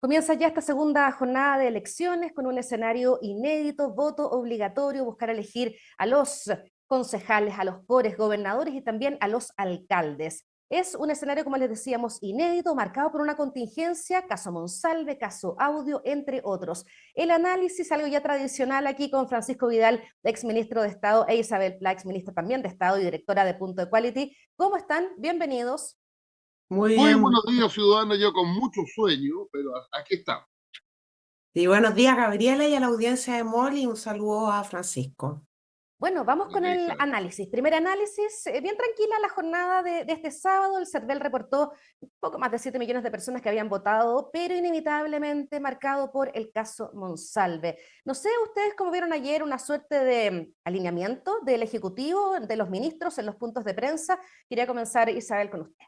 Comienza ya esta segunda jornada de elecciones con un escenario inédito, voto obligatorio, buscar elegir a los concejales, a los cores, gobernadores y también a los alcaldes. Es un escenario, como les decíamos, inédito, marcado por una contingencia, caso Monsalve, caso Audio, entre otros. El análisis, algo ya tradicional aquí con Francisco Vidal, ex ministro de Estado, e Isabel Pla, ex ministra también de Estado y directora de Punto Equality. ¿Cómo están? Bienvenidos. Muy Muy bien. buenos días, ciudadanos. Yo con mucho sueño, pero aquí estamos. Y buenos días, Gabriela, y a la audiencia de MOL, y un saludo a Francisco. Bueno, vamos con Hola, el Isabel. análisis. Primer análisis, bien tranquila la jornada de este sábado. El CERVEL reportó un poco más de 7 millones de personas que habían votado, pero inevitablemente marcado por el caso Monsalve. No sé ustedes cómo vieron ayer una suerte de alineamiento del Ejecutivo, de los ministros en los puntos de prensa. Quería comenzar, Isabel, con usted.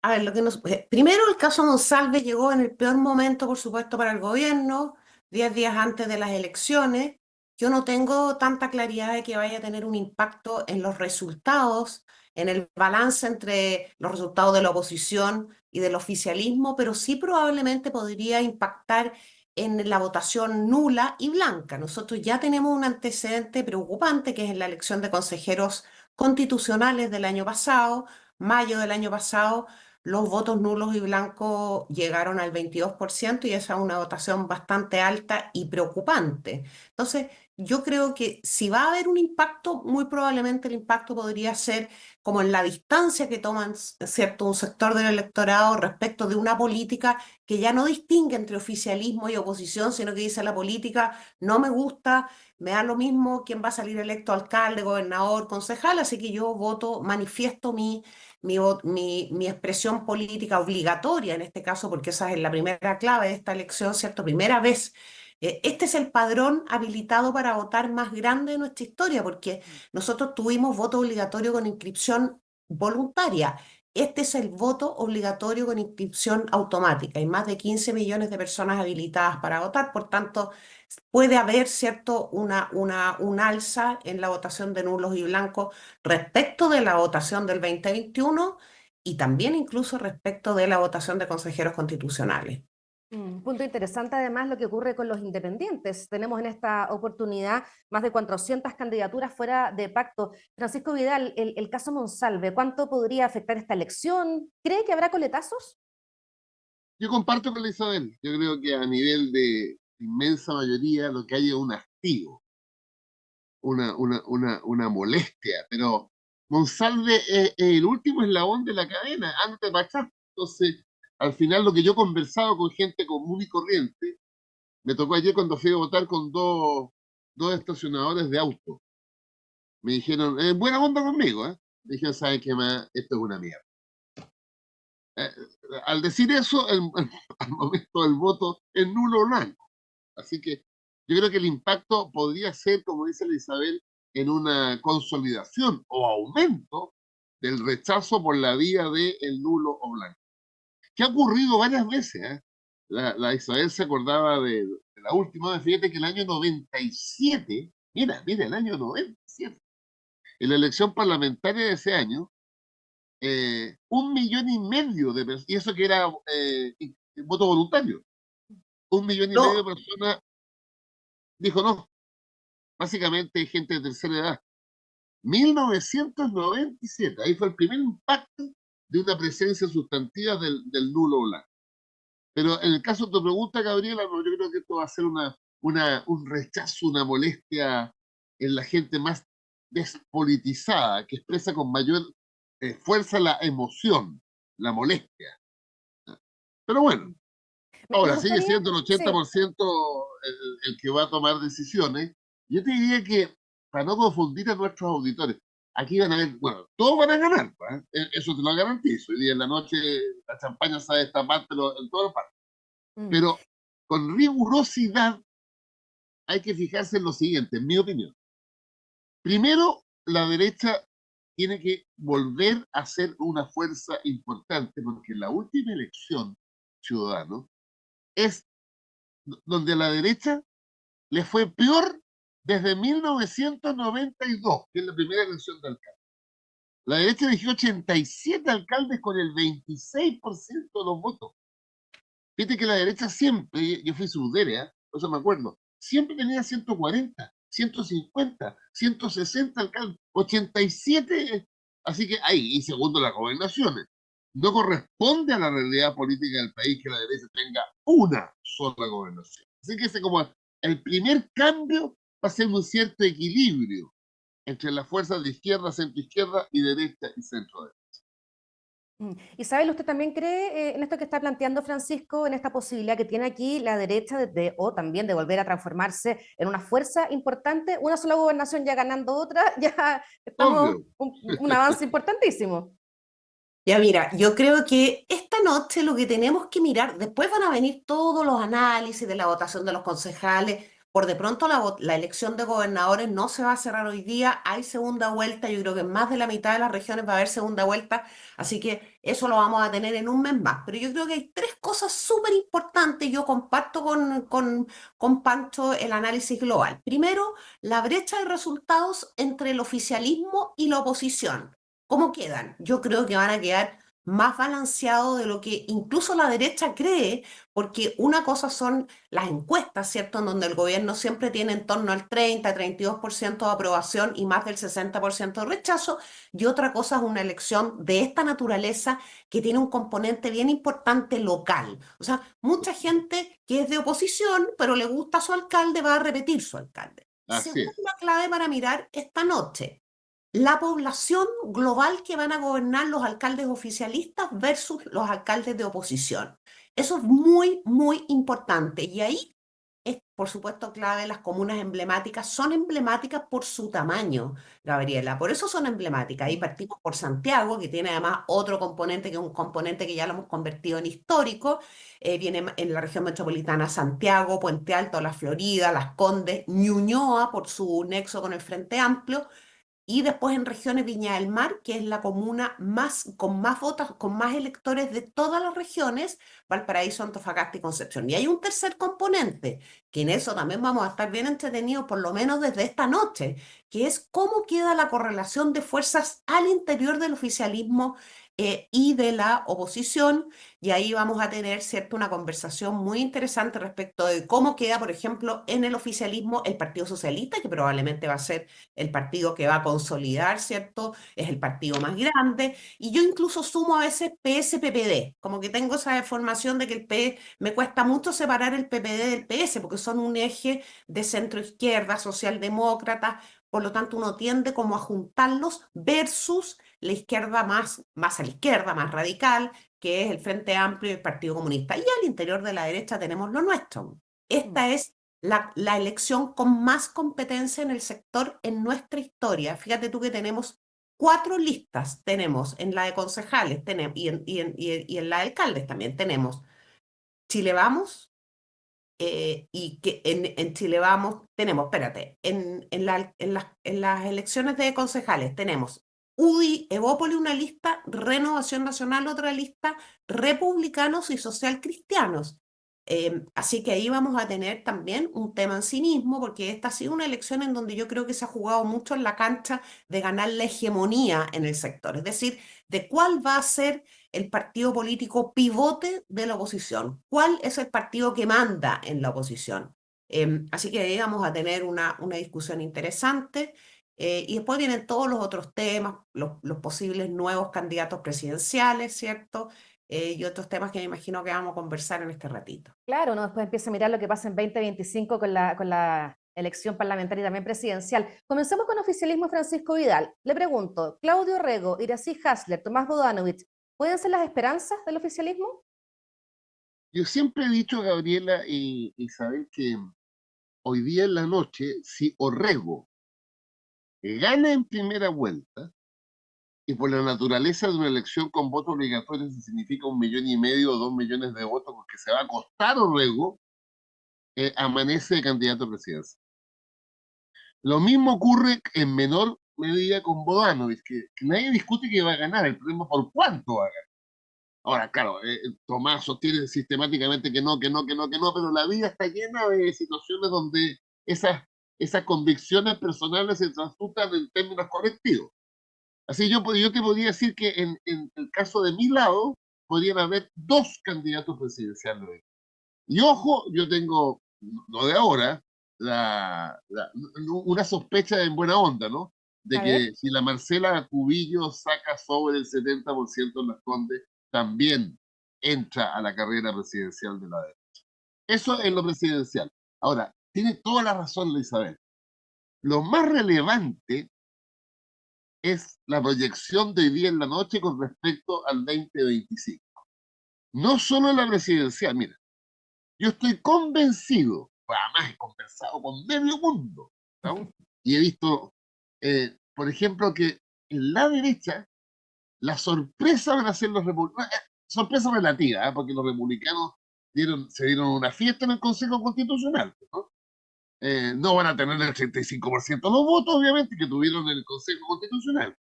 A ver, primero el caso Monsalve llegó en el peor momento, por supuesto, para el gobierno, 10 días antes de las elecciones. Yo no tengo tanta claridad de que vaya a tener un impacto en los resultados, en el balance entre los resultados de la oposición y del oficialismo, pero sí probablemente podría impactar en la votación nula y blanca. Nosotros ya tenemos un antecedente preocupante, que es en la elección de consejeros constitucionales del año pasado, mayo del año pasado. Los votos nulos y blancos llegaron al 22% y esa es una votación bastante alta y preocupante. Entonces, yo creo que si va a haber un impacto, muy probablemente el impacto podría ser como en la distancia que toman, cierto, un sector del electorado respecto de una política que ya no distingue entre oficialismo y oposición, sino que dice: la política no me gusta, me da lo mismo quién va a salir electo alcalde, gobernador, concejal, así que yo voto, manifiesto mi expresión política obligatoria en este caso, porque esa es la primera clave de esta elección, ¿cierto? Primera vez. Este es el padrón habilitado para votar más grande de nuestra historia, porque nosotros tuvimos voto obligatorio con inscripción voluntaria. Este es el voto obligatorio con inscripción automática. Hay más de 15 millones de personas habilitadas para votar, por tanto, puede haber, ¿cierto?, un alza en la votación de nulos y blancos respecto de la votación del 2021 y también incluso respecto de la votación de consejeros constitucionales. Punto interesante además lo que ocurre con los independientes. Tenemos en esta oportunidad más de 400 candidaturas fuera de pacto. Francisco Vidal, el caso Monsalve, ¿cuánto podría afectar esta elección? ¿Cree que habrá coletazos? Yo comparto con la Isabel. Yo creo que a nivel de inmensa mayoría lo que hay es un hastío, una molestia, pero Monsalve es el último eslabón de la cadena, antes de Pachá. Entonces, al final lo que yo he conversado con gente común y corriente, me tocó ayer cuando fui a votar con dos estacionadores de auto. Me dijeron, buena onda conmigo, ¿eh? Me dijeron, ¿saben qué más? Esto es una mierda. Eh, Al decir eso, al momento del voto es nulo o blanco. Así que yo creo que el impacto podría ser, como dice la Isabel, en una consolidación o aumento del rechazo por la vía del nulo o blanco. Que ha ocurrido varias veces, ¿eh? La Isabel se acordaba de la última vez, fíjate que el año 97, mira, el año 97, en la elección parlamentaria de ese año, 1,5 millones de personas, y eso que era voto voluntario, 1,5 millones de No, personas dijo no, básicamente gente de tercera edad. 1997, ahí fue el primer impacto de una presencia sustantiva del nulo blanco. Pero en el caso de tu pregunta, Gabriela, no, yo creo que esto va a ser un rechazo, una molestia en la gente más despolitizada, que expresa con mayor fuerza la emoción, la molestia. Pero bueno, Me ahora sigue gustaría, siendo el sí. 80% el que va a tomar decisiones. Yo te diría que, para no confundir a nuestros auditores, aquí van a ver, bueno, todos van a ganar, ¿eh? Eso te lo garantizo. Hoy día en la noche la champaña se va a destapar, pero en todas partes. Mm. Pero con rigurosidad hay que fijarse en lo siguiente, en mi opinión. Primero, la derecha tiene que volver a ser una fuerza importante, porque en la última elección, ciudadano, es donde a la derecha le fue peor desde 1992, que es la primera elección de alcalde. La derecha eligió 87 alcaldes con el 26% de los votos. Viste que la derecha siempre, yo fui subdere, ¿eh? Eso me acuerdo, siempre tenía 140, 150, 160 alcaldes, 87, así que ahí, y segundo las gobernaciones. No corresponde a la realidad política del país que la derecha tenga una sola gobernación. Así que ese como el primer cambio va a ser un cierto equilibrio entre las fuerzas de izquierda, centro izquierda y derecha y centro derecha. Isabel, ¿usted también cree en esto que está planteando Francisco, en esta posibilidad que tiene aquí la derecha o también de volver a transformarse en una fuerza importante? Una sola gobernación ya ganando otra, ya estamos Obvio. un avance importantísimo. Ya mira, yo creo que esta noche lo que tenemos que mirar, después van a venir todos los análisis de la votación de los concejales. Por de pronto la elección de gobernadores no se va a cerrar hoy día, hay segunda vuelta, yo creo que en más de la mitad de las regiones va a haber segunda vuelta, así que eso lo vamos a tener en un mes más. Pero yo creo que hay tres cosas súper importantes, yo comparto con Pancho el análisis global. Primero, la brecha de resultados entre el oficialismo y la oposición. ¿Cómo quedan? Yo creo que van a quedar más balanceados de lo que incluso la derecha cree, porque una cosa son las encuestas, ¿cierto? En donde el gobierno siempre tiene en torno al 30-32% de aprobación y más del 60% de rechazo, y otra cosa es una elección de esta naturaleza que tiene un componente bien importante local. O sea, mucha gente que es de oposición, pero le gusta su alcalde, va a repetir su alcalde. Así Segunda es. clave para mirar esta noche, la población global que van a gobernar los alcaldes oficialistas versus los alcaldes de oposición. Eso es muy, muy importante. Y ahí es, por supuesto, clave las comunas emblemáticas. Son emblemáticas por su tamaño, Gabriela. Por eso son emblemáticas. Ahí partimos por Santiago, que tiene además otro componente, que es un componente que ya lo hemos convertido en histórico. Viene en la región metropolitana Santiago, Puente Alto, La Florida, Las Condes, Ñuñoa, por su nexo con el Frente Amplio, y después en regiones Viña del Mar, que es la comuna con más votos, con más electores de todas las regiones, Valparaíso, Antofagasta y Concepción. Y hay un tercer componente, que en eso también vamos a estar bien entretenidos, por lo menos desde esta noche, que es cómo queda la correlación de fuerzas al interior del oficialismo y de la oposición. Y ahí vamos a tener, ¿cierto?, una conversación muy interesante respecto de cómo queda, por ejemplo, en el oficialismo el Partido Socialista, que probablemente va a ser el partido que va a consolidar, ¿cierto? Es el partido más grande. Y yo incluso sumo a veces PS-PPD, como que tengo esa deformación de que el PS, me cuesta mucho separar el PPD del PS, porque son un eje de centro izquierda, socialdemócrata, por lo tanto uno tiende como a juntarlos versus la izquierda más a la izquierda, más radical, que es el Frente Amplio y el Partido Comunista. Y al interior de la derecha tenemos lo nuestro. Esta es la elección con más competencia en el sector en nuestra historia. Fíjate tú que tenemos 4 listas. Tenemos en la de concejales y en la de alcaldes también tenemos Chile Vamos, y que en Chile Vamos tenemos, espérate, en las elecciones de concejales tenemos UDI, Evópoli una lista, Renovación Nacional otra lista, Republicanos y Social Cristianos. Así que ahí vamos a tener también un tema en sí mismo, porque esta ha sido una elección en donde yo creo que se ha jugado mucho en la cancha de ganar la hegemonía en el sector, es decir, de cuál va a ser el partido político pivote de la oposición, cuál es el partido que manda en la oposición. Así que ahí vamos a tener una discusión interesante. Y después vienen todos los otros temas, los posibles nuevos candidatos presidenciales, ¿cierto? Y otros temas que me imagino que vamos a conversar en este ratito. Claro, uno después empieza a mirar lo que pasa en 2025 con la elección parlamentaria y también presidencial. Comencemos con oficialismo Francisco Vidal. Le pregunto, Claudio Rego, Iracy Hasler, Tomás Bodanovich, ¿pueden ser las esperanzas del oficialismo? Yo siempre he dicho, Gabriela y Isabel, que hoy día en la noche, si Orrego gana en primera vuelta, y por la naturaleza de una elección con voto obligatorio, si significa 1,5 millones o 2 millones de votos, porque se va a costar Orrego, amanece de candidato a presidencia. Lo mismo ocurre en menor medida con Bodanovich, que nadie discute que va a ganar, el problema es por cuánto va a ganar. Ahora, claro, Tomás sostiene sistemáticamente que no, que no, que no, que no, pero la vida está llena de situaciones donde esas convicciones personales se transmutan en términos colectivos. Así yo te podría decir que en el caso de mi lado, podrían haber dos candidatos presidenciales. Y ojo, yo tengo, no de ahora, una sospecha en buena onda, ¿no? De A ver. que si la Marcela Cubillo saca sobre el 70% en las Condes, también entra a la carrera presidencial de la derecha. Eso es lo presidencial. Ahora, tiene toda la razón la Isabel. Lo más relevante es la proyección de hoy día en la noche con respecto al 2025. No solo en la presidencial, mira, yo estoy convencido, además he conversado con medio mundo, ¿no? Y he visto, por ejemplo, que en la derecha la sorpresa van a ser los republicanos, sorpresa relativa, ¿eh? Porque los republicanos se dieron una fiesta en el Consejo Constitucional, ¿no? No van a tener el 35% de los votos, obviamente, que tuvieron en el Consejo Constitucional,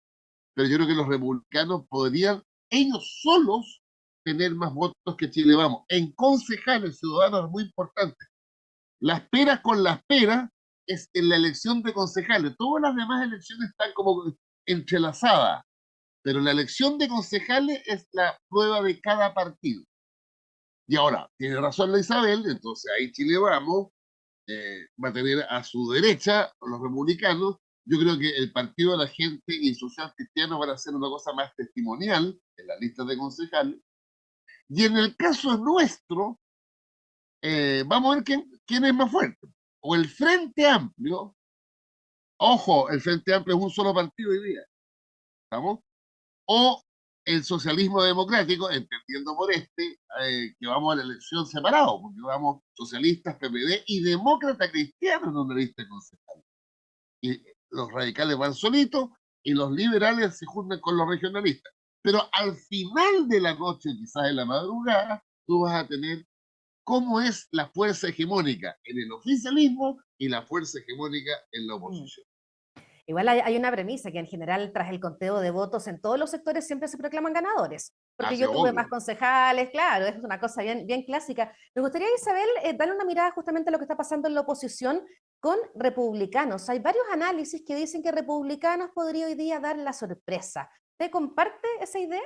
pero yo creo que los republicanos podrían ellos solos tener más votos que Chile Vamos. En concejales ciudadanos es muy importante. Las peras con las peras es en la elección de concejales. Todas las demás elecciones están como entrelazadas, pero la elección de concejales es la prueba de cada partido. Y ahora, tiene razón la Isabel, entonces ahí Chile Vamos va a tener a su derecha los republicanos. Yo creo que el Partido de la Gente y Social Cristiano van a hacer una cosa más testimonial en la lista de concejales. Y en el caso nuestro, vamos a ver quién es más fuerte. O el Frente Amplio, ojo, el Frente Amplio es un solo partido hoy día, ¿estamos? O el socialismo democrático, entendiendo por que vamos a la elección separado, porque vamos socialistas, PPD y demócrata cristiano en una lista concejal. Y los radicales van solitos y los liberales se juntan con los regionalistas. Pero al final de la noche, quizás en la madrugada, tú vas a tener cómo es la fuerza hegemónica en el oficialismo y la fuerza hegemónica en la oposición. Igual hay una premisa que en general tras el conteo de votos en todos los sectores siempre se proclaman ganadores, porque yo tuve más concejales, claro, es una cosa bien, bien clásica. Me gustaría, Isabel, darle una mirada justamente a lo que está pasando en la oposición con republicanos. Hay varios análisis que dicen que republicanos podría hoy día dar la sorpresa. ¿Usted comparte esa idea?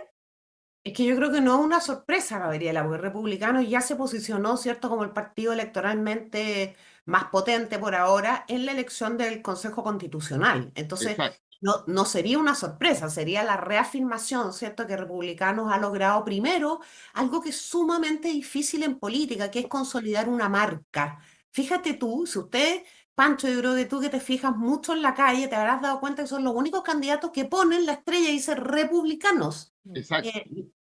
Es que yo creo que no es una sorpresa, Gabriela, porque Republicano ya se posicionó, ¿cierto?, como el partido electoralmente más potente por ahora en la elección del Consejo Constitucional. Entonces, Exacto. no sería una sorpresa, sería la reafirmación, ¿cierto?, que Republicanos ha logrado primero algo que es sumamente difícil en política, que es consolidar una marca. Fíjate tú, si usted, Pancho, yo creo que tú que te fijas mucho en la calle, te habrás dado cuenta que son los únicos candidatos que ponen la estrella y dice republicanos. Exacto.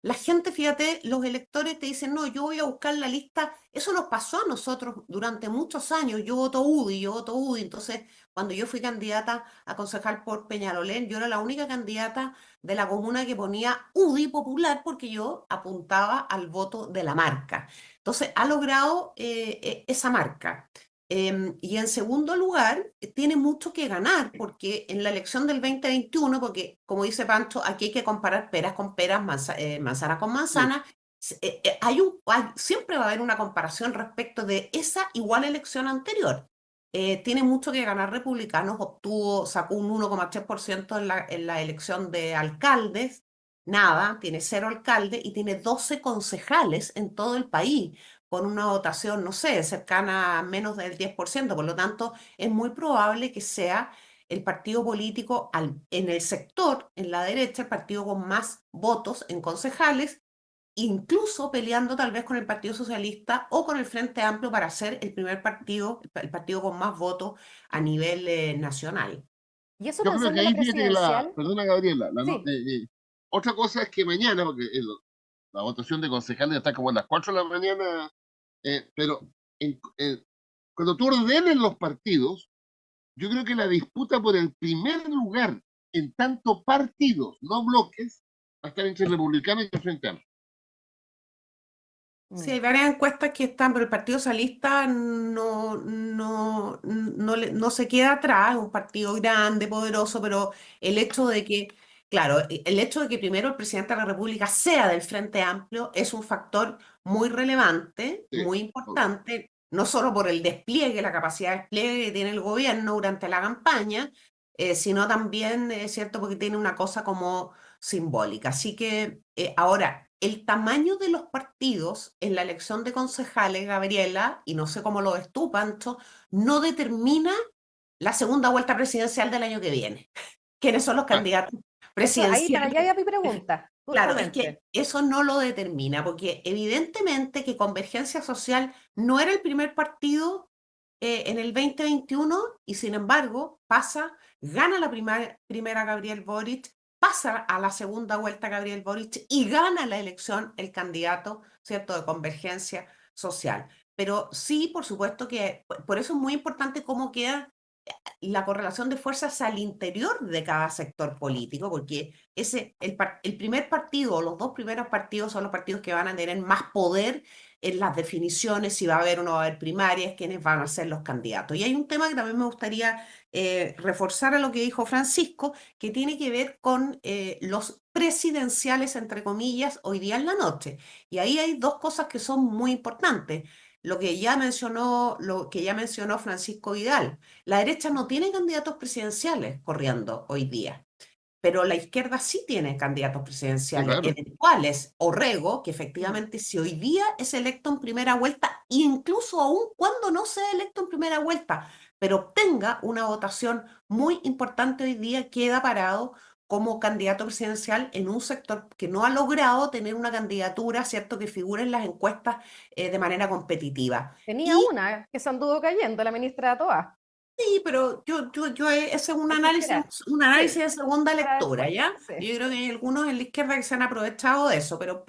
La gente, fíjate, los electores te dicen, no, yo voy a buscar la lista. Eso nos pasó a nosotros durante muchos años. Yo voto UDI, yo voto UDI. Entonces, cuando yo fui candidata a concejal por Peñalolén, yo era la única candidata de la comuna que ponía UDI popular porque yo apuntaba al voto de la marca. Entonces, ha logrado esa marca. Y en segundo lugar, tiene mucho que ganar, porque en la elección del 2021, porque como dice Pancho, aquí hay que comparar peras con peras, manzana con manzana, siempre va a haber una comparación respecto de esa igual elección anterior. Tiene mucho que ganar Republicanos, sacó un 1,3% en la elección de alcaldes, nada, tiene 0 alcaldes y tiene 12 concejales en todo el país con una votación, no sé, cercana a menos del 10%. Por lo tanto, es muy probable que sea el partido político en el sector, en la derecha, el partido con más votos en concejales, incluso peleando tal vez con el Partido Socialista o con el Frente Amplio para ser el primer partido, el partido con más votos a nivel nacional. Y eso Yo creo que pensando en la ahí fíjate que presidencial. perdona Gabriela, Sí. otra cosa es que mañana, porque la votación de concejales está como a las 4 de la mañana, pero cuando tú ordenes los partidos, yo creo que la disputa por el primer lugar en tanto partidos, no bloques, va a estar entre republicanos y el Frente Amplio. Sí, hay varias encuestas que están, pero el Partido Socialista no se queda atrás, es un partido grande, poderoso, pero el hecho de que, claro, el hecho de que primero el presidente de la República sea del Frente Amplio es un factor muy relevante, Sí. muy importante, no solo por el despliegue, la capacidad de despliegue que tiene el gobierno durante la campaña, sino también, es cierto, porque tiene una cosa como simbólica. Así que ahora, el tamaño de los partidos en la elección de concejales, Gabriela, y no sé cómo lo ves tú, Pancho, no determina la segunda vuelta presidencial del año que viene. ¿Quiénes son los Ah, candidatos Eso, ahí para allá presidenciales? iba mi pregunta, Claro, es que justamente. eso no lo determina, porque evidentemente que Convergencia Social no era el primer partido en el 2021 y sin embargo gana la primera Gabriel Boric, pasa a la segunda vuelta Gabriel Boric y gana la elección el candidato, ¿cierto?, de Convergencia Social. Pero sí, por supuesto que por eso es muy importante cómo queda la correlación de fuerzas al interior de cada sector político, porque el primer partido o los dos primeros partidos son los partidos que van a tener más poder en las definiciones, si va a haber o no va a haber primarias, quiénes van a ser los candidatos. Y hay un tema que también me gustaría reforzar a lo que dijo Francisco, que tiene que ver con los presidenciales, entre comillas, hoy día en la noche. Y ahí hay dos cosas que son muy importantes. Lo que ya mencionó Francisco Vidal. La derecha no tiene candidatos presidenciales corriendo hoy día, pero la izquierda sí tiene candidatos sí, presidenciales, claro. eventuales. Orrego, que Mm. efectivamente si hoy día es electo en primera vuelta, e incluso aún cuando no sea electo en primera vuelta, pero obtenga una votación muy importante hoy día, queda parado como candidato presidencial en un sector que no ha logrado tener una candidatura, ¿cierto?, que figure en las encuestas de manera competitiva. Tenía Y una que se anduvo cayendo, la ministra de Toa. sí, pero ese es Hay que esperar. un Sí, análisis de segunda para lectura, después. ¿ya? Sí. Yo creo que hay algunos en la izquierda que se han aprovechado de eso, pero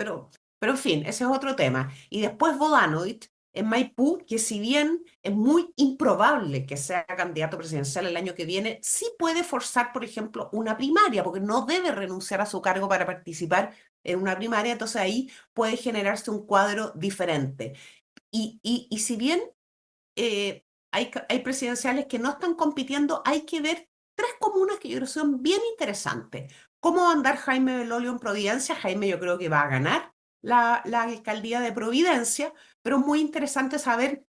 en fin, ese es otro tema. Y después Bodanovich en Maipú, que si bien es muy improbable que sea candidato presidencial el año que viene, sí puede forzar, por ejemplo, una primaria, porque no debe renunciar a su cargo para participar en una primaria, entonces ahí puede generarse un cuadro diferente. Y si bien hay presidenciales que no están compitiendo, hay que ver tres comunas que yo creo que son bien interesantes. ¿Cómo va a andar Jaime Belolio en Providencia? Jaime yo creo que va a ganar la alcaldía de Providencia, pero es muy interesante saber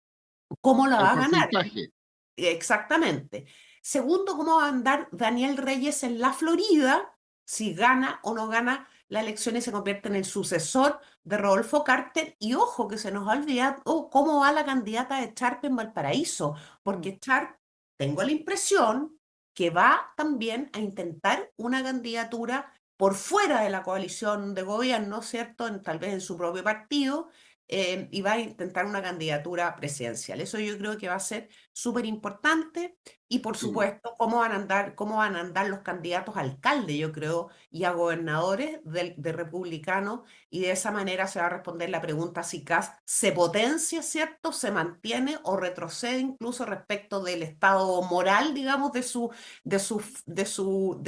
cómo la El va a ganar. porcentaje. Exactamente. Segundo, cómo va a andar Daniel Reyes en la Florida, si gana o no gana la elección y se convierte en el sucesor de Rodolfo Carter. Y ojo, que se nos ha olvidado cómo va la candidata de Sharp en Valparaíso, Mm. porque Sharp, tengo la impresión que va también a intentar una candidatura por fuera de la coalición de gobierno, ¿cierto? Tal vez en su propio partido, y va a intentar una candidatura presidencial. Eso yo creo que va a ser súper importante. Y por Mm. supuesto, cómo van a andar los candidatos a alcalde, yo creo, y a gobernadores de republicanos, y de esa manera se va a responder la pregunta si Kast se potencia, ¿cierto? Se mantiene o retrocede incluso respecto del estado moral, digamos, de su, de su, de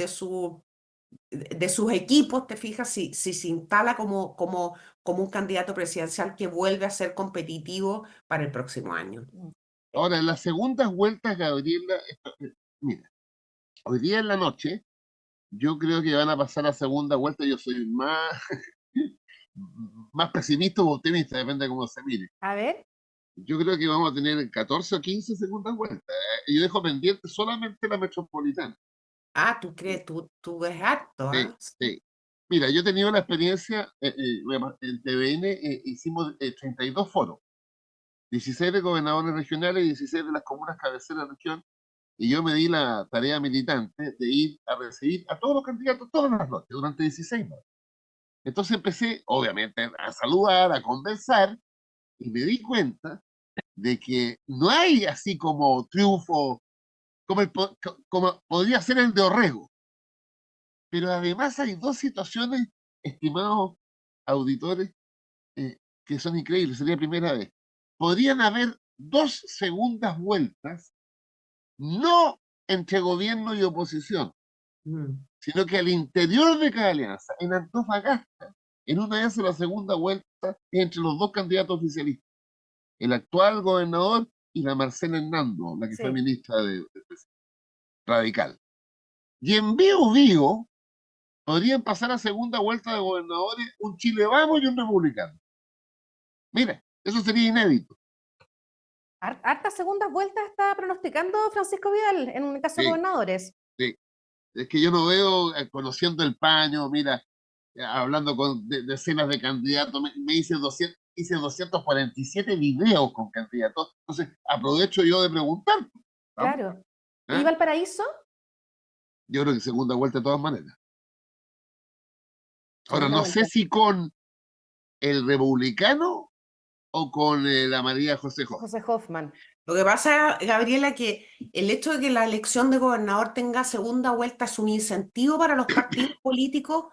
su de sus equipos, te fijas, si se instala como un candidato presidencial que vuelve a ser competitivo para el próximo año. Mm. Ahora, en las segundas vueltas, Gabriela, mira, hoy día en la noche, yo creo que van a pasar a segunda vuelta. Yo soy más pesimista o optimista, depende de cómo se mire. A ver, Yo creo que vamos a tener 14 o 15 segundas vueltas. Yo dejo pendiente solamente la metropolitana. Ah, tú crees, tú ves harto, Sí, ¿ah? sí. Mira, yo he tenido la experiencia, en TVN hicimos 32 foros, 16 de gobernadores regionales y 16 de las comunas cabeceras de región, y yo me di la tarea militante de ir a recibir a todos los candidatos todas las noches, durante 16 horas. Entonces empecé, obviamente, a saludar, a conversar, y me di cuenta de que no hay así como triunfo, como podría ser el de Orrego. Pero además hay dos situaciones, estimados auditores, que son increíbles. Sería la primera vez. Podrían haber dos segundas vueltas, no entre gobierno y oposición, Mm, sino que al interior de cada alianza, en Antofagasta, en una de esas la segunda vuelta es entre los dos candidatos oficialistas, el actual gobernador y la Marcela Hernando, la que fue sí. ministra de Radical. Y en Biobío podrían pasar a segunda vuelta de gobernadores un Chile Vamos y un republicano. Mira, eso sería inédito. Hartas segundas vueltas está pronosticando Francisco Vidal en un caso de Sí, gobernadores. sí. Es que yo no veo, conociendo el paño, mira, hablando con decenas de candidatos, me hice 247 videos con candidatos, entonces aprovecho yo de preguntar. ¿Vamos? Claro. ¿Y ¿Ah? Valparaíso? Yo creo que segunda vuelta de todas maneras. Ahora, Segunda no sé vuelta. si con el republicano o con la María José Hoffman. José Hoffman. Lo que pasa, Gabriela, que el hecho de que la elección de gobernador tenga segunda vuelta es un incentivo para los partidos políticos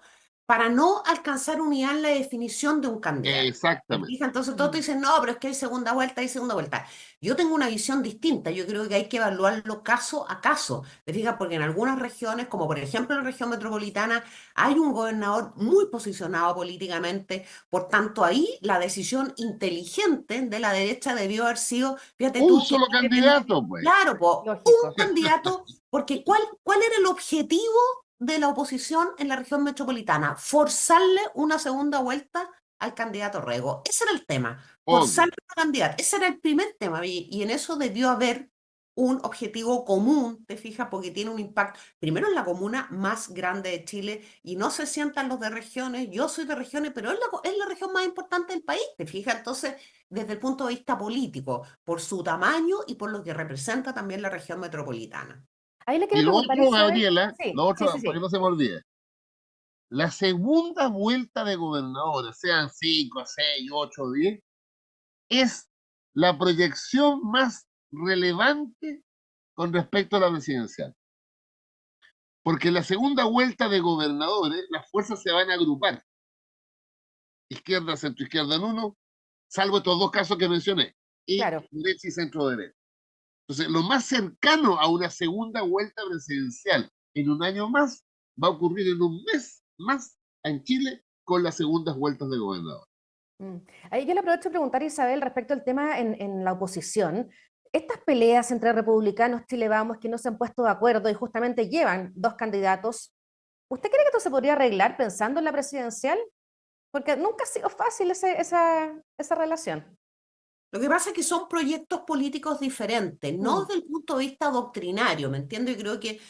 para no alcanzar unidad en la definición de un candidato. ¿Te Exactamente. fijas? Entonces todos te Mm. dicen, no, pero es que hay segunda vuelta, hay segunda vuelta. Yo tengo una visión distinta. Yo creo que hay que evaluarlo caso a caso. ¿Te fijas? Porque en algunas regiones, como por ejemplo en la región metropolitana, hay un gobernador muy posicionado políticamente. Por tanto, ahí la decisión inteligente de la derecha debió haber sido, fíjate Un tú, que solo candidato, pues. claro, po, un Lógico. candidato, porque ¿cuál era el objetivo de la oposición en la región metropolitana? Forzarle una segunda vuelta al candidato Rego. Ese era el tema, Obvio. forzarle a candidato. Ese era el primer tema, y en eso debió haber un objetivo común, te fijas, porque tiene un impacto, primero en la comuna más grande de Chile, y no se sientan los de regiones, yo soy de regiones, pero es la región más importante del país, te fijas, entonces, desde el punto de vista político, por su tamaño y por lo que representa también la región metropolitana. Ahí le Y quiero lo preguntar, otro, Isabel. Gabriela, lo Sí, sí, otro, sí, para que sí. no se me olvide, la segunda vuelta de gobernadores, sean 5, 6, 8, 10, es la proyección más relevante con respecto a la presidencial. Porque en la segunda vuelta de gobernadores, las fuerzas se van a agrupar. Izquierda, centro izquierda en uno, salvo estos dos casos que mencioné, y Claro. derecha y centro derecha. Entonces, lo más cercano a una segunda vuelta presidencial en un año más va a ocurrir en un mes más en Chile con las segundas vueltas de gobernador. Mm. Ahí yo le aprovecho de preguntar, Isabel, respecto al tema en la oposición. Estas peleas entre republicanos, Chile Vamos, que no se han puesto de acuerdo y justamente llevan dos candidatos, ¿usted cree que esto se podría arreglar pensando en la presidencial? Porque nunca ha sido fácil esa relación. Lo que pasa es que son proyectos políticos diferentes, no Mm. desde el punto de vista doctrinario, ¿me entiendes? Yo creo que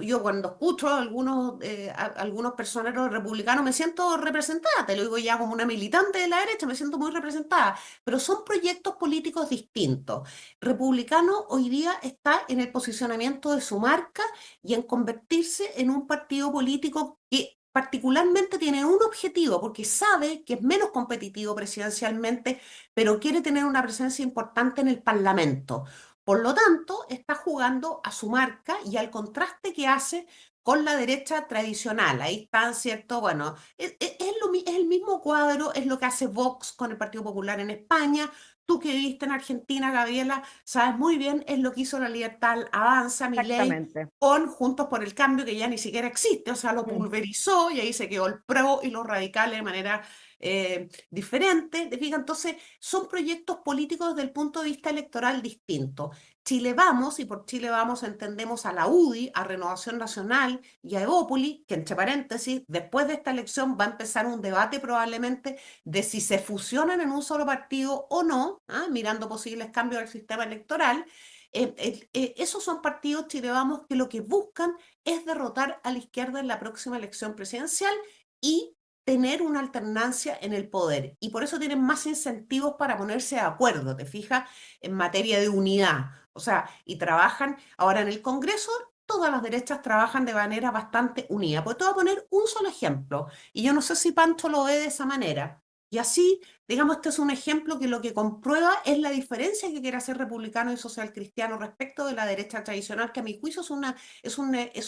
yo cuando escucho algunos personeros republicanos me siento representada, te lo digo ya como una militante de la derecha, me siento muy representada, pero son proyectos políticos distintos. Republicano hoy día está en el posicionamiento de su marca y en convertirse en un partido político que particularmente tiene un objetivo, porque sabe que es menos competitivo presidencialmente, pero quiere tener una presencia importante en el Parlamento. Por lo tanto, está jugando a su marca y al contraste que hace con la derecha tradicional. Ahí están, ¿cierto? Bueno, es el mismo cuadro, es lo que hace Vox con el Partido Popular en España. Tú que viviste en Argentina, Gabriela, sabes muy bien, es lo que hizo la Libertad Avanza, Milei, Exactamente. con Juntos por el Cambio, que ya ni siquiera existe, o sea, lo Mm. pulverizó y ahí se quedó el PRO y los radicales de manera diferente. ¿Te fijas? Entonces, son proyectos políticos desde el punto de vista electoral distintos. Chile Vamos, y por Chile Vamos entendemos a la UDI, a Renovación Nacional y a Evópoli, que entre paréntesis, después de esta elección va a empezar un debate probablemente de si se fusionan en un solo partido o no, ¿ah? Mirando posibles cambios del sistema electoral. Esos son partidos, Chile Vamos, que lo que buscan es derrotar a la izquierda en la próxima elección presidencial y tener una alternancia en el poder. Y por eso tienen más incentivos para ponerse de acuerdo, ¿te fijas? En materia de unidad. O sea, y trabajan, ahora en el Congreso, todas las derechas trabajan de manera bastante unida. Pues te voy a poner un solo ejemplo, y yo no sé si Pancho lo ve de esa manera. Y así, digamos, este es un ejemplo que lo que comprueba es la diferencia que quiere hacer republicano y social cristiano respecto de la derecha tradicional, que a mi juicio es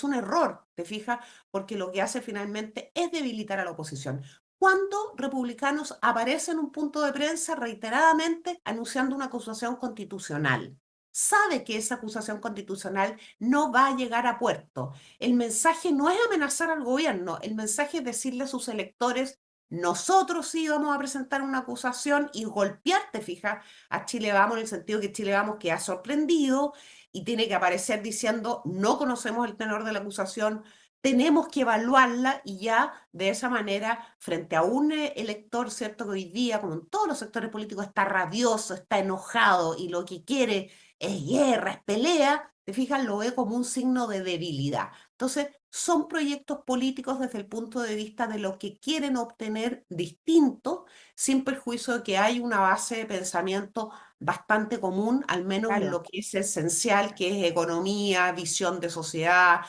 un error, ¿te fijas? Porque lo que hace finalmente es debilitar a la oposición. Cuando republicanos aparecen en un punto de prensa reiteradamente anunciando una acusación constitucional, sabe que esa acusación constitucional no va a llegar a puerto. El mensaje no es amenazar al gobierno, el mensaje es decirle a sus electores: nosotros sí vamos a presentar una acusación y golpearte, fija, a Chile Vamos, en el sentido que Chile Vamos queda sorprendido y tiene que aparecer diciendo: no conocemos el tenor de la acusación, tenemos que evaluarla, y ya de esa manera, frente a un elector, ¿cierto? Que hoy día, como en todos los sectores políticos, está rabioso, está enojado y lo que quiere es guerra, es pelea, te fijas, lo ve como un signo de debilidad. Entonces, son proyectos políticos desde el punto de vista de lo que quieren obtener distinto, sin perjuicio de que hay una base de pensamiento bastante común, al menos en lo Claro. que es esencial, que es economía, visión de sociedad,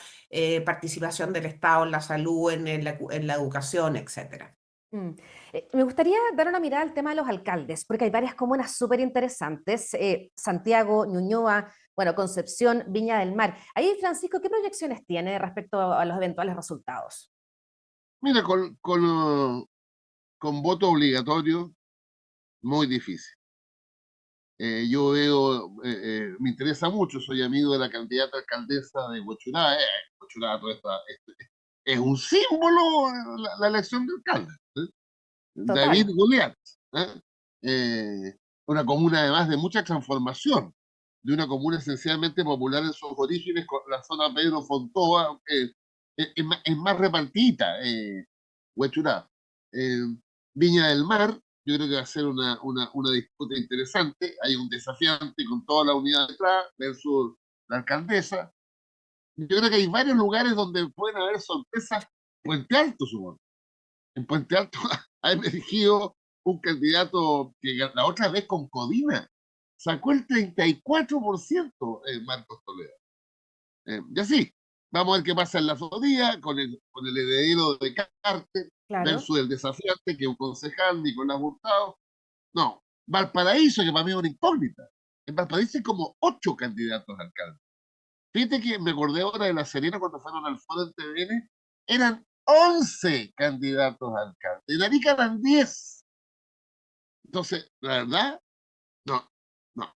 participación del Estado en la salud, en la educación, etcétera. Mm. Me gustaría dar una mirada al tema de los alcaldes, porque hay varias comunas súper interesantes, Santiago, Ñuñoa, bueno, Concepción, Viña del Mar. Ahí, Francisco, ¿qué proyecciones tiene respecto a los eventuales resultados? Mira, con voto obligatorio, muy difícil. Yo veo, me interesa mucho, soy amigo de la candidata alcaldesa de Huachurá. Huachurá, es un símbolo la elección de alcalde. ¿Eh? David Total, Goliat. ¿Eh? Eh, una comuna además de mucha transformación, de una comuna esencialmente popular en sus orígenes, con la zona Pedro Fontova, es más repartida, Huachurá. Eh, Viña del Mar, yo creo que va a ser una disputa interesante. Hay un desafiante con toda la unidad detrás versus la alcaldesa. Yo creo que hay varios lugares donde pueden haber sorpresas. Puente Alto, supongo. En Puente Alto ha emergido un candidato que la otra vez con Codina sacó el 34%, Marcos Toledo. Y así, vamos a ver qué pasa en la Florida con el heredero de Carter claro. versus el desafiante, que es un concejal, Nicolás Hurtado. No, Valparaíso, que para mí es una incógnita. En Valparaíso hay como 8 candidatos a alcalde. Fíjate que me acordé ahora de La Serena cuando fueron al foro en TVN, eran 11 candidatos a alcalde. En Arica eran 10. Entonces, la verdad, no, no.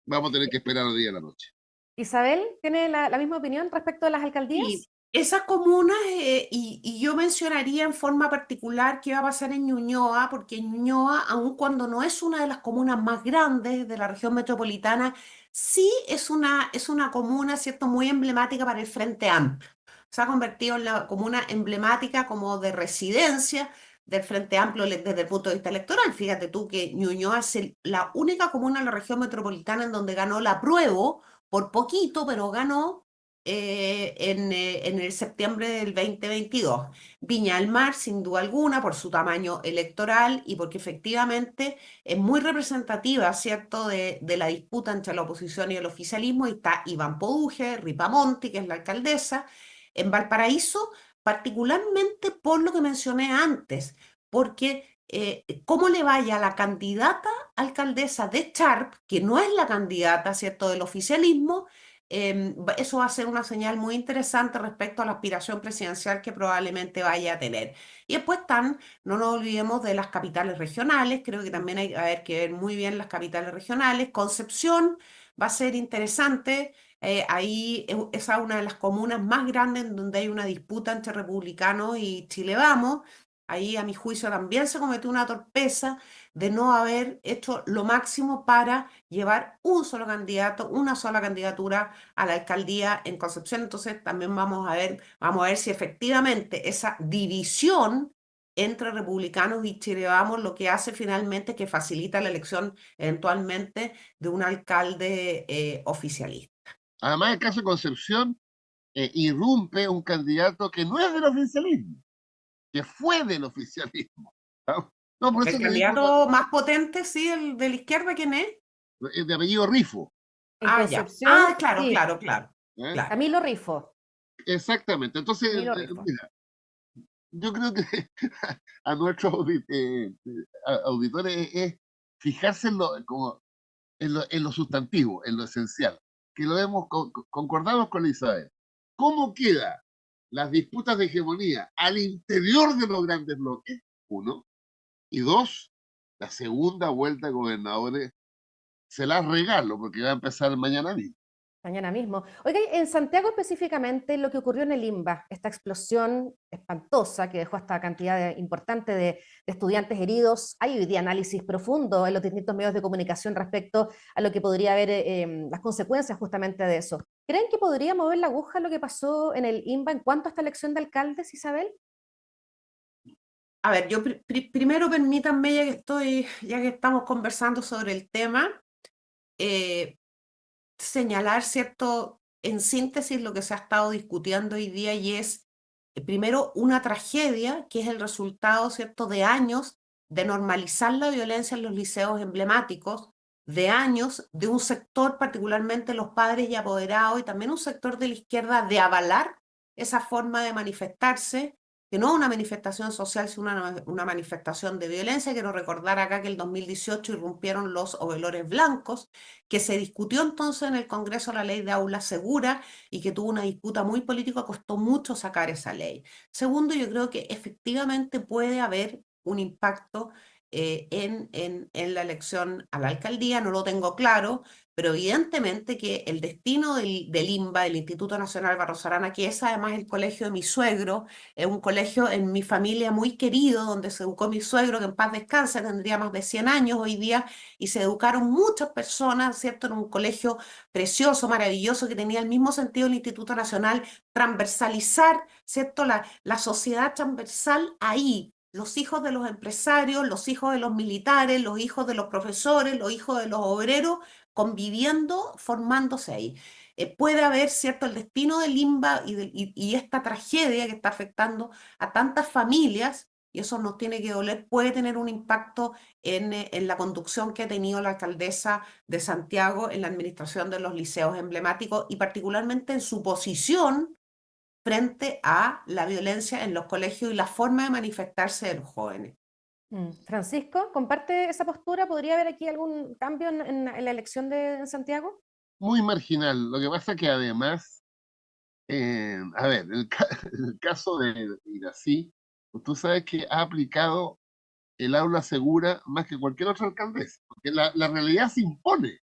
Vamos a tener que esperar el día de la noche. Isabel, ¿tiene la misma opinión respecto a las Sí, alcaldías? esas comunas, y yo mencionaría en forma particular qué va a pasar en Ñuñoa, porque Ñuñoa, aun cuando no es una de las comunas más grandes de la región metropolitana, sí es una comuna, ¿cierto?, muy emblemática para el Frente Amplio. Se ha convertido en la comuna emblemática como de residencia del Frente Amplio desde el punto de vista electoral. Fíjate tú que Ñuñoa es la única comuna en la región metropolitana en donde ganó la Apruebo, por poquito, pero ganó en el septiembre del 2022. Viña del Mar, sin duda alguna, por su tamaño electoral y porque efectivamente es muy representativa, ¿cierto?, de la disputa entre la oposición y el oficialismo. Y está Iván Poduje, Ripamonti, que es la alcaldesa. En Valparaíso, particularmente por lo que mencioné antes, porque cómo le vaya a la candidata alcaldesa de Charp, que no es la candidata, ¿cierto?, del oficialismo, eso va a ser una señal muy interesante respecto a la aspiración presidencial que probablemente vaya a tener. Y después están, no nos olvidemos de las capitales regionales, creo que también hay que ver muy bien las capitales regionales. Concepción va a ser interesante, ahí esa es una de las comunas más grandes en donde hay una disputa entre republicanos y Chile Vamos. Ahí, a mi juicio, también se cometió una torpeza de no haber hecho lo máximo para llevar un solo candidato, una sola candidatura a la alcaldía en Concepción. Entonces también vamos a ver si efectivamente esa división entre republicanos y Chile Vamos lo que hace finalmente que facilita la elección eventualmente de un alcalde oficialista. Además, el caso de Concepción, irrumpe un candidato que no es del oficialismo, que fue del oficialismo. ¿No? No, por El eso te digo, candidato más potente, sí, el de la izquierda, ¿quién es? es de apellido Rifo. En Ah, ya. Ah, Concepción, claro, sí, claro, claro, ¿Eh? claro. Camilo Rifo, Exactamente. Entonces, Camilo Rifo. mira, yo creo que a nuestros auditores es fijarse en lo sustantivo, en lo esencial, que lo hemos concordado con Isabel. ¿Cómo quedan las disputas de hegemonía al interior de los grandes bloques? Uno. Y dos, la segunda vuelta de gobernadores se las regalo porque va a empezar mañana mismo. Mañana mismo. Oiga, en Santiago específicamente lo que ocurrió en el IMBA, esta explosión espantosa que dejó esta cantidad importante de estudiantes heridos, hay hoy día análisis profundo en los distintos medios de comunicación respecto a lo que podría haber las consecuencias justamente de eso. ¿Creen que podría mover la aguja lo que pasó en el IMBA en cuanto a esta elección de alcaldes, Isabel? A ver, yo primero permítanme, ya que estamos conversando sobre el tema, eh, señalar, ¿cierto? en síntesis lo que se ha estado discutiendo hoy día y es, primero, una tragedia que es el resultado, ¿cierto?, de años de normalizar la violencia en los liceos emblemáticos, de años de un sector, particularmente los padres y apoderados, y también un sector de la izquierda, de avalar esa forma de manifestarse, que no es una manifestación social, sino una manifestación de violencia. Quiero recordar acá que el 2018 irrumpieron los overoles blancos, que se discutió entonces en el Congreso la ley de aula segura y que tuvo una disputa muy política, costó mucho sacar esa ley. Segundo, yo creo que efectivamente puede haber un impacto en la elección a la alcaldía, no lo tengo claro, pero evidentemente que el destino del INBA, del Instituto Nacional Barros Arana, que es además el colegio de mi suegro, es un colegio en mi familia muy querido, donde se educó mi suegro, que en paz descanse, tendría más de 100 años hoy día, y se educaron muchas personas, ¿cierto?, en un colegio precioso, maravilloso, que tenía el mismo sentido del Instituto Nacional, transversalizar, ¿cierto?, la sociedad transversal ahí. Los hijos de los empresarios, los hijos de los militares, los hijos de los profesores, los hijos de los obreros, conviviendo, formándose ahí. Puede haber, ¿cierto?, el destino del INBA y esta tragedia que está afectando a tantas familias, y eso nos tiene que doler, puede tener un impacto en la conducción que ha tenido la alcaldesa de Santiago en la administración de los liceos emblemáticos y particularmente en su posición frente a la violencia en los colegios y la forma de manifestarse de los jóvenes. Francisco, ¿comparte esa postura? ¿Podría haber aquí algún cambio en la elección de Santiago? Muy marginal. Lo que pasa que además, a ver, en el caso de Irací, pues tú sabes que ha aplicado el aula segura más que cualquier otra alcaldesa, porque la realidad se impone.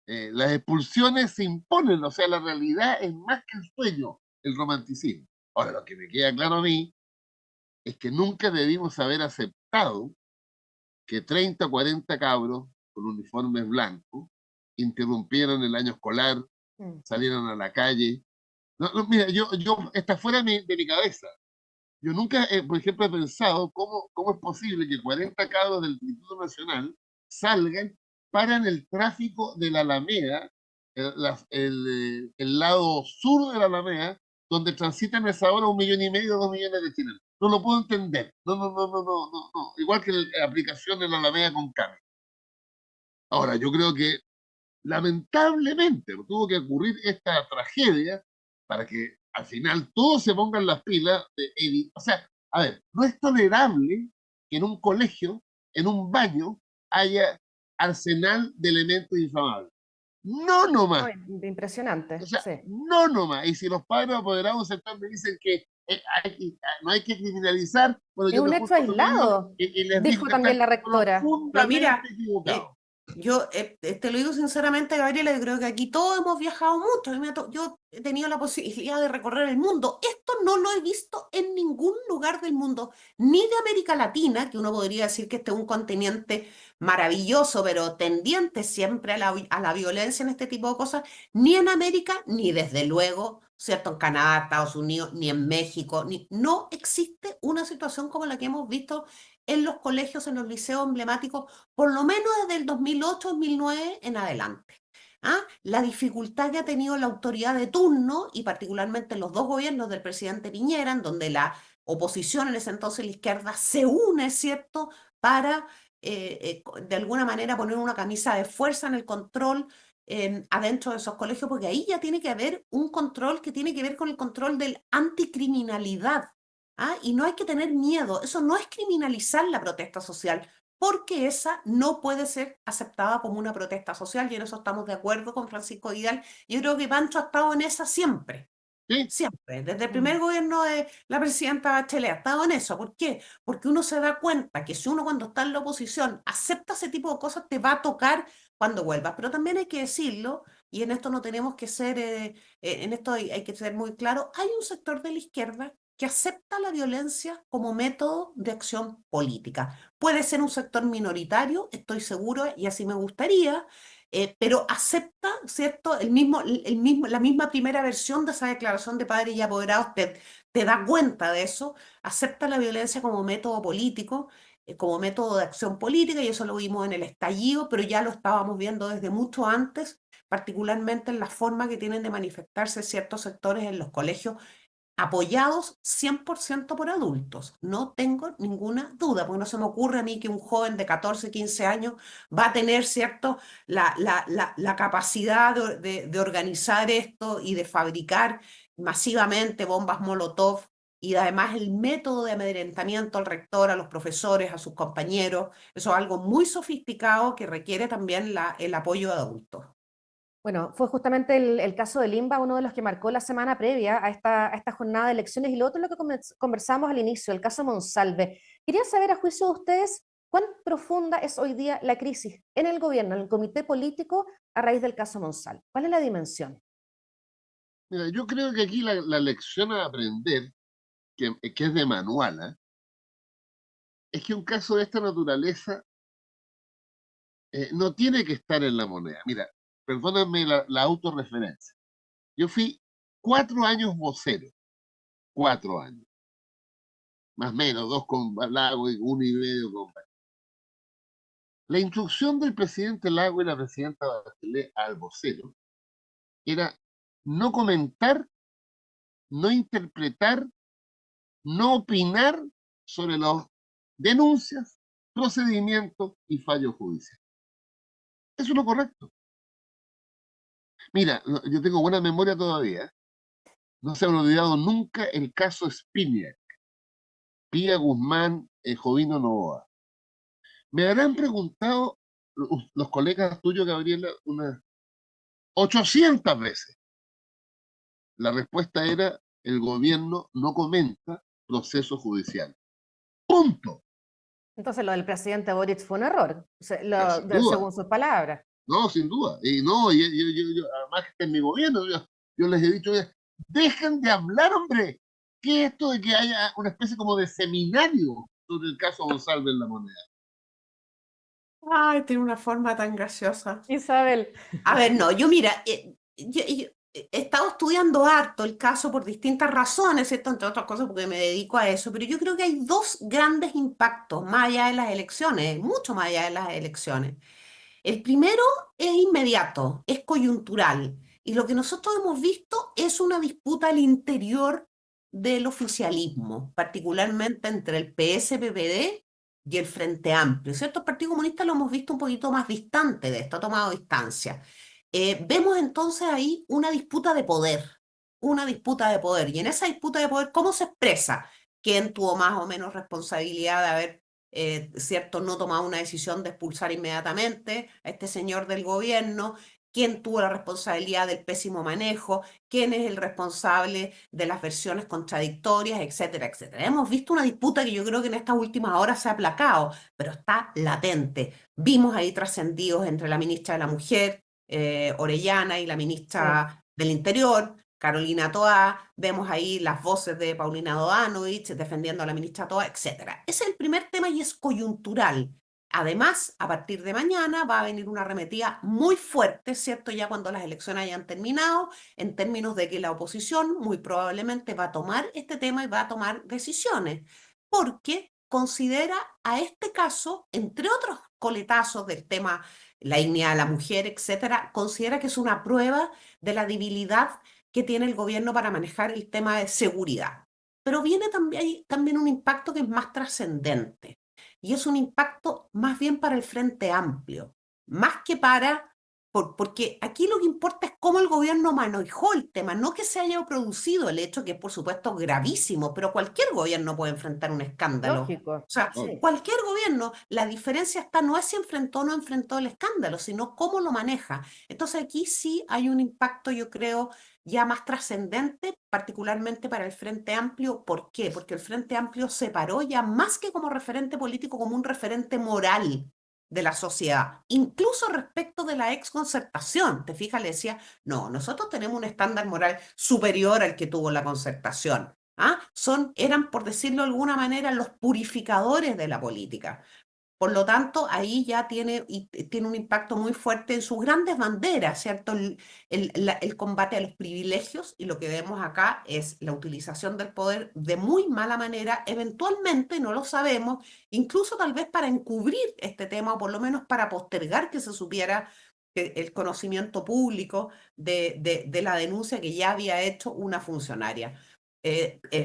Las expulsiones se imponen, o sea, la realidad es más que el sueño, el romanticismo. Ahora, lo que me queda claro a mí es que nunca debimos haber aceptado que 30 o 40 cabros con uniformes blancos interrumpieran el año escolar, Mm. salieran a la calle. No, no, mira, está fuera de mi cabeza. Yo nunca, por ejemplo, he pensado cómo es posible que 40 cabros del Instituto Nacional salgan, paran el tráfico de la Alameda, el lado sur de la Alameda, donde transitan a esa hora 1,5 millones, 2 millones de chilenos. No lo puedo entender. No, no, no, no, no, no, no. Igual que la aplicación de la Alameda con Cami. Ahora, yo creo que lamentablemente tuvo que ocurrir esta tragedia para que al final todos se pongan las pilas o sea, a ver, no es tolerable que en un colegio, en un baño, haya arsenal de elementos inflamables. No No, nomás. O impresionante, sea, sí. no nomás. Y si los padres apoderados del sector me dicen que no hay que criminalizar, bueno, Es yo me un hecho junto con ellos aislado, y les digo dijo que también están la rectora. Pero profundamente mira, equivocados. yo te lo digo sinceramente, Gabriela, yo creo que aquí todos hemos viajado mucho. Yo he tenido la posibilidad de recorrer el mundo. Esto no lo he visto en ningún lugar del mundo, ni de América Latina, que uno podría decir que este es un continente maravilloso, pero tendiente siempre a la violencia en este tipo de cosas, ni en América, ni desde luego, ¿cierto?, en Canadá, Estados Unidos, ni en México. No existe una situación como la que hemos visto en los colegios, en los liceos emblemáticos, por lo menos desde el 2008-2009 en adelante. ¿Ah? La dificultad que ha tenido la autoridad de turno, y particularmente los dos gobiernos del presidente Piñera, en donde la oposición, en ese entonces la izquierda, se une, ¿cierto?, para de alguna manera poner una camisa de fuerza en el control adentro de esos colegios, porque ahí ya tiene que haber un control que tiene que ver con el control del anticriminalidad. ¿Ah? Y no hay que tener miedo, eso no es criminalizar la protesta social, porque esa no puede ser aceptada como una protesta social, y en eso estamos de acuerdo con Francisco Vidal. Yo creo que Pancho ha estado en esa siempre. ¿Sí? Siempre, desde el primer Mm. gobierno de la presidenta Bachelet, ha estado en eso. ¿Por qué? Porque uno se da cuenta que si uno cuando está en la oposición acepta ese tipo de cosas, te va a tocar cuando vuelvas. Pero también hay que decirlo, y en esto no tenemos que ser, en esto hay que ser muy claro, hay un sector de la izquierda que acepta la violencia como método de acción política. Puede ser un sector minoritario, estoy seguro, y así me gustaría, pero acepta, ¿cierto? La misma primera versión de esa declaración de padres y apoderados te da cuenta de eso, acepta la violencia como método político, como método de acción política, y eso lo vimos en el estallido, pero ya lo estábamos viendo desde mucho antes, particularmente en la forma que tienen de manifestarse ciertos sectores en los colegios apoyados 100% por adultos. No tengo ninguna duda, porque no se me ocurre a mí que un joven de 14, 15 años va a tener, ¿cierto?, la capacidad de organizar esto y de fabricar masivamente bombas Molotov, y además el método de amedrentamiento al rector, a los profesores, a sus compañeros. Eso es algo muy sofisticado que requiere también el apoyo de adultos. Bueno, fue justamente el caso de Limba uno de los que marcó la semana previa a esta jornada de elecciones, y lo otro es lo que conversamos al inicio, el caso Monsalve. Quería saber, a juicio de ustedes, cuán profunda es hoy día la crisis en el gobierno, en el comité político, a raíz del caso Monsalve. ¿Cuál es la dimensión? Mira, yo creo que aquí la lección a aprender, que es de manual, ¿ah? Es que un caso de esta naturaleza no tiene que estar en la moneda. Mira, perdóname la autorreferencia. Yo fui 4 años vocero, 4 años, más o menos, 2 con Lago y 1 y medio con Bachelet. La instrucción del presidente Lago y la presidenta Bachelet al vocero era no comentar, no interpretar, no opinar sobre las denuncias, procedimientos y fallos judiciales. Eso es lo correcto. Mira, yo tengo buena memoria todavía. No se me ha olvidado nunca el caso Spiniak, Pía Guzmán, Jovino Novoa. Me habrán preguntado los colegas tuyos, Gabriela, unas 800 veces. La respuesta era: el gobierno no comenta procesos judiciales. Punto. Entonces, lo del presidente Boric fue un error, Ya, sin duda. según sus palabras. No, sin duda. Y no, además que está en mi gobierno, yo les he dicho, dejen de hablar, hombre. ¿Qué es esto de que haya una especie como de seminario sobre el caso González en La Moneda? Ay, tiene una forma tan graciosa. Isabel. A ver, no, yo mira, yo he estado estudiando harto el caso por distintas razones, ¿cierto? Entre otras cosas porque me dedico a eso, pero yo creo que hay dos grandes impactos más allá de las elecciones, mucho más allá de las elecciones. El primero es inmediato, es coyuntural, y lo que nosotros hemos visto es una disputa al interior del oficialismo, particularmente entre el PS-PPD y el Frente Amplio, ¿cierto? El Partido Comunista lo hemos visto un poquito más distante de esto, ha tomado distancia. Vemos entonces ahí una disputa de poder, y en esa disputa de poder, ¿cómo se expresa? ¿Quién tuvo más o menos responsabilidad de haber ¿cierto?, no tomado una decisión de expulsar inmediatamente a este señor del gobierno? ¿Quién tuvo la responsabilidad del pésimo manejo? ¿Quién es el responsable de las versiones contradictorias? Etcétera, etcétera. Hemos visto una disputa que yo creo que en estas últimas horas se ha aplacado, pero está latente. Vimos ahí trascendidos entre la ministra de la Mujer, Orellana, y la Sí. ministra del Interior, Carolina Toá. Vemos ahí las voces de Paulina Dodanovich defendiendo a la ministra Toá, etc. Ese es el primer tema y es coyuntural. Además, a partir de mañana va a venir una arremetida muy fuerte, ¿cierto? Ya cuando las elecciones hayan terminado, en términos de que la oposición muy probablemente va a tomar este tema y va a tomar decisiones, porque considera a este caso, entre otros coletazos del tema la dignidad de la mujer, etcétera, considera que es una prueba de la debilidad que tiene el gobierno para manejar el tema de seguridad. Pero viene también un impacto que es más trascendente, y es un impacto más bien para el Frente Amplio, más que porque aquí lo que importa es cómo el gobierno manejó el tema, no que se haya producido el hecho, que es por supuesto gravísimo, pero cualquier gobierno puede enfrentar un escándalo. Lógico, O sea, sí. cualquier gobierno, la diferencia está no es si enfrentó o no enfrentó el escándalo, sino cómo lo maneja. Entonces aquí sí hay un impacto, yo creo, ya más trascendente, particularmente para el Frente Amplio. ¿Por qué? Porque el Frente Amplio se paró ya más que como referente político, como un referente moral de la sociedad, incluso respecto de la exconcertación. Te fijas, le decía, no, nosotros tenemos un estándar moral superior al que tuvo la concertación. ¿Ah? Eran, por decirlo de alguna manera, los purificadores de la política. Por lo tanto, ahí ya tiene un impacto muy fuerte en sus grandes banderas, ¿cierto? El combate a los privilegios, y lo que vemos acá es la utilización del poder de muy mala manera, eventualmente, no lo sabemos, incluso tal vez para encubrir este tema, o por lo menos para postergar que se supiera el conocimiento público de la denuncia que ya había hecho una funcionaria.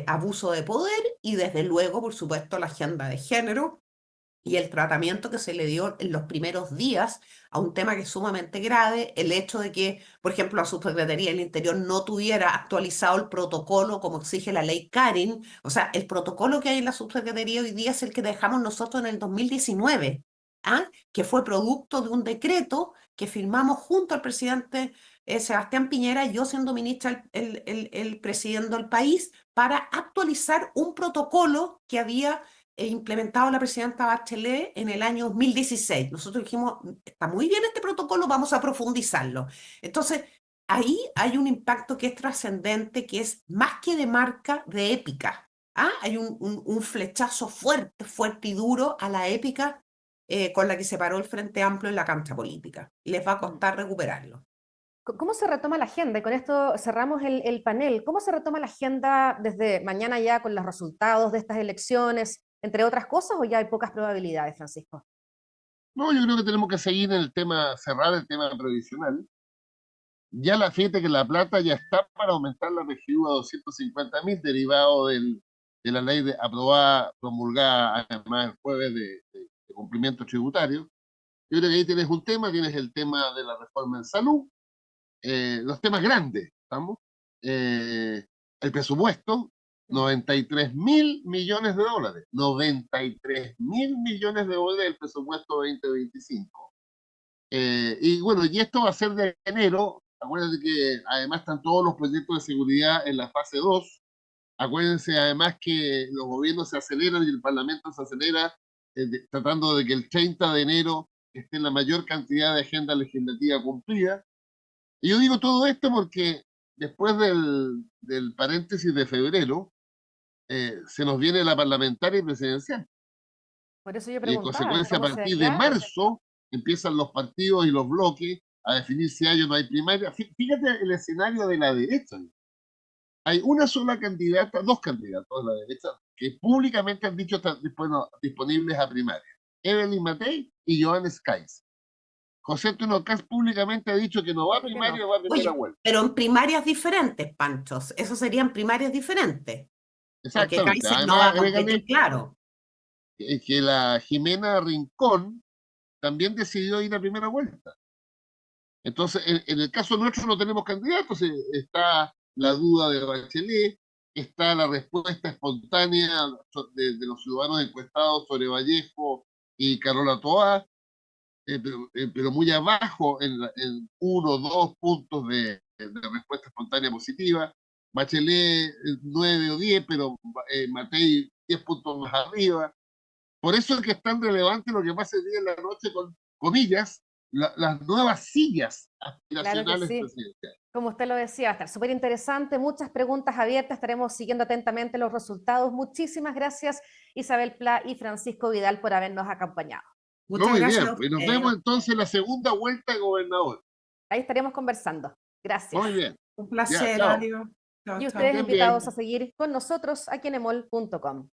Abuso de poder y desde luego, por supuesto, la agenda de género y el tratamiento que se le dio en los primeros días a un tema que es sumamente grave, el hecho de que, por ejemplo, la Subsecretaría del Interior no tuviera actualizado el protocolo como exige la ley Karin. O sea, el protocolo que hay en la Subsecretaría hoy día es el que dejamos nosotros en el 2019, que fue producto de un decreto que firmamos junto al presidente Sebastián Piñera, yo siendo ministra, el presidiendo el país, para actualizar un protocolo que había implementado la presidenta Bachelet en el año 2016. Nosotros dijimos, está muy bien este protocolo, vamos a profundizarlo. Entonces, ahí hay un impacto que es trascendente, que es más que de marca, de épica. Hay un flechazo fuerte, fuerte y duro a la épica con la que se paró el Frente Amplio en la cancha política. Les va a costar recuperarlo. ¿Cómo se retoma la agenda? Y con esto cerramos el panel. ¿Cómo se retoma la agenda desde mañana ya con los resultados de estas elecciones, entre otras cosas, o ya hay pocas probabilidades, Francisco? No, yo creo que tenemos que seguir en el tema, cerrar el tema previsional. Ya fíjate que la plata ya está para aumentar la PGU a 250.000, derivado de la ley aprobada, promulgada además el jueves de cumplimiento tributario. Yo creo que ahí tienes un tema, tienes el tema de la reforma en salud, los temas grandes, ¿estamos? El presupuesto, 93.000 millones de dólares, 93.000 millones de dólares el presupuesto 2025. Y bueno, y esto va a ser de enero. Acuérdense que además están todos los proyectos de seguridad en la fase 2. Acuérdense además que los gobiernos se aceleran y el Parlamento se acelera, tratando de que el 30 de enero esté la mayor cantidad de agenda legislativa cumplida. Y yo digo todo esto porque después del paréntesis de febrero, se nos viene la parlamentaria y presidencial. Por eso yo Y en preguntaba, consecuencia, a ¿cómo se...? partir de Claro. marzo, empiezan los partidos y los bloques a definir si hay o no hay primaria. Fíjate el escenario de la derecha. Hay una sola candidata, dos candidatos de la derecha, que públicamente han dicho estar disponibles a primaria. Evelyn Matei y Joan Scaís. José Antonio Kast públicamente ha dicho que no va a Dice que primaria, no. va a primera Oye, vuelta. pero en primarias diferentes, Panchos. Eso serían primarias diferentes. Porque Exactamente. Kaiser no va Además, a competir, agrégale claro. que la Jimena Rincón también decidió ir a primera vuelta. Entonces, en el caso nuestro no tenemos candidatos, está la duda de Bachelet, está la respuesta espontánea de los ciudadanos encuestados sobre Vallejo y Carola Toá, pero muy abajo en 1 o 2 puntos de respuesta espontánea positiva. Bachelet 9 o 10, pero Matei 10 puntos más arriba. Por eso es que es tan relevante lo que pasa el día en la noche con, comillas, las nuevas sillas Claro que aspiracionales sí. presidenciales. Como usted lo decía, va a estar súper interesante, muchas preguntas abiertas, estaremos siguiendo atentamente los resultados. Muchísimas gracias, Isabel Pla y Francisco Vidal, por habernos acompañado. No, Muchas muy gracias bien, a pues nos ustedes. vemos entonces en la segunda vuelta de gobernador. Ahí estaremos conversando. Gracias. Muy bien, Un ya, placer, chao. adiós. Chao, Y chao. ustedes Estén invitados bien. a seguir con nosotros aquí en emol.com.